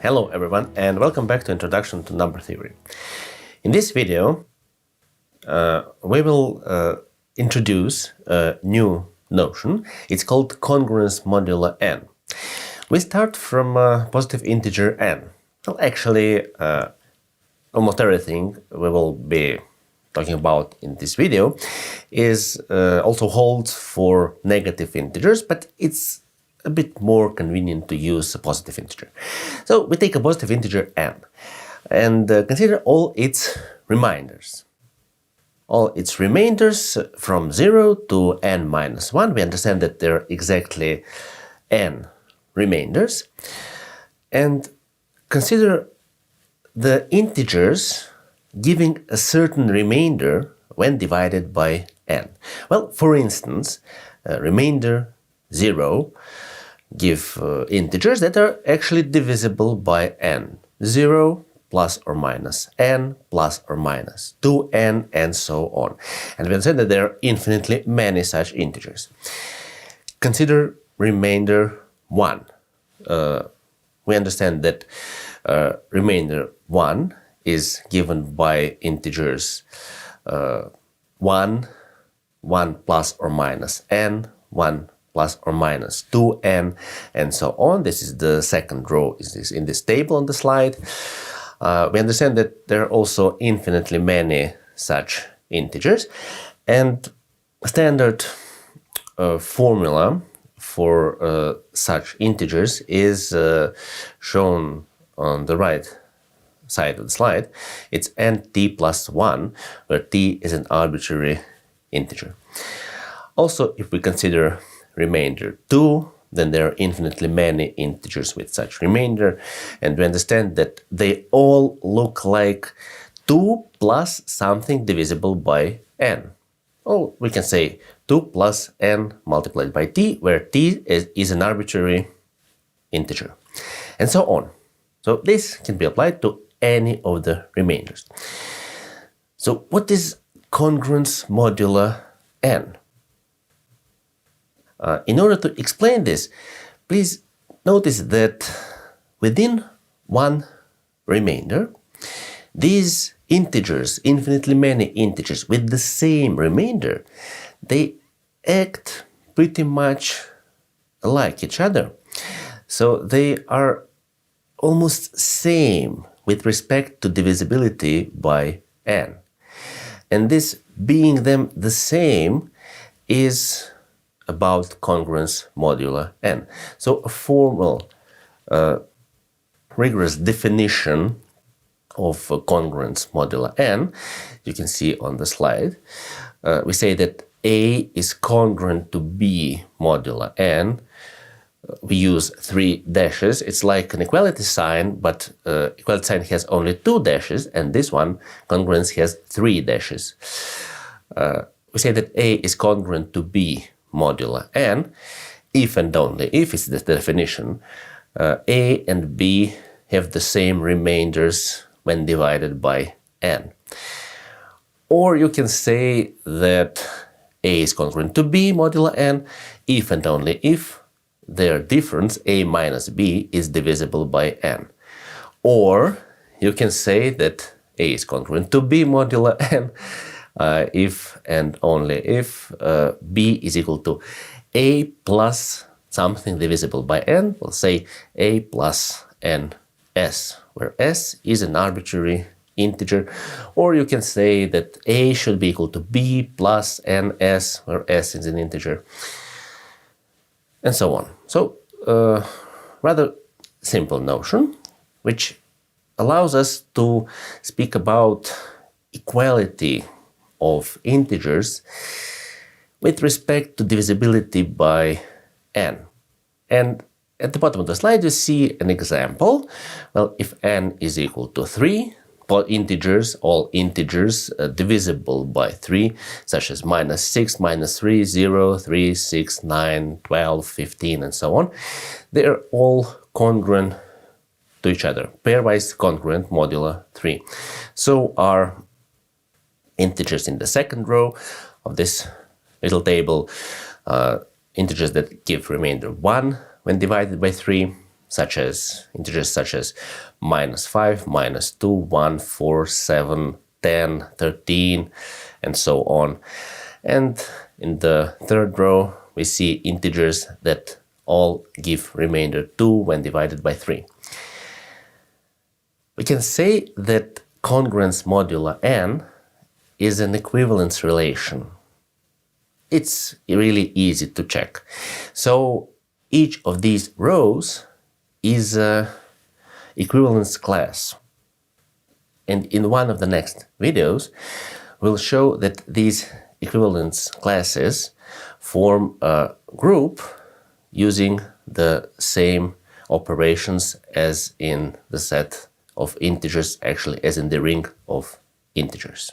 Hello everyone and welcome back to Introduction to Number Theory. In this video we will introduce a new notion. It's called congruence modulo n. We start from a positive integer n. Well, actually almost everything we will be talking about in this video is also holds for negative integers, but it's a bit more convenient to use a positive integer. So we take a positive integer n and consider all its reminders. All its remainders from 0 to n minus 1. We understand that there are exactly n remainders. And consider the integers giving a certain remainder when divided by n. Well, for instance, remainder 0 give integers that are actually divisible by n. 0 plus or minus n plus or minus 2n and so on. And we understand that there are infinitely many such integers. Consider remainder 1. We understand that remainder 1 is given by integers 1, 1 plus or minus n, 1 plus or minus 2n, and so on. This is the second row in this table on the slide. We understand that there are also infinitely many such integers, and a standard formula for such integers is shown on the right side of the slide. It's nt plus 1, where t is an arbitrary integer. Also, if we consider remainder 2, then there are infinitely many integers with such remainder, and we understand that they all look like 2 plus something divisible by n. Or we can say 2 plus n multiplied by t, where t is an arbitrary integer, and so on. So this can be applied to any of the remainders. So what is congruence modulo n? In order to explain this, please notice that within one remainder, these integers, infinitely many integers with the same remainder, they act pretty much like each other. So they are almost same with respect to divisibility by n. And this being them the same is about congruence modulo n. So a formal, rigorous definition of congruence modulo n, you can see on the slide. We say that A is congruent to B modulo n. We use 3 dashes. It's like an equality sign, but equality sign has only 2 dashes, and this one, congruence, has 3 dashes. We say that A is congruent to B modulo n, if and only if, it's the definition, a and b have the same remainders when divided by n. Or you can say that a is congruent to b modulo n, if and only if their difference, a minus b, is divisible by n. Or you can say that a is congruent to b modulo n, if and only if b is equal to a plus something divisible by n. We'll say a plus ns, where s is an arbitrary integer. Or you can say that a should be equal to b plus ns, where s is an integer, and so on. So rather simple notion, which allows us to speak about equality of integers with respect to divisibility by n. And at the bottom of the slide you see an example. Well, if n is equal to 3, all integers divisible by 3, such as minus 6, minus 3, 0, 3, 6, 9, 12, 15, and so on, they are all congruent to each other, pairwise congruent modulo 3. So our integers in the second row of this little table, integers that give remainder 1 when divided by 3, integers such as -5, -2, 1, 4, 7, 10, 13, and so on. And in the third row, we see integers that all give remainder 2 when divided by 3. We can say that congruence modulo n is an equivalence relation. It's really easy to check. So each of these rows is an equivalence class. And in one of the next videos, we'll show that these equivalence classes form a group using the same operations as in the set of integers, actually as in the ring of integers.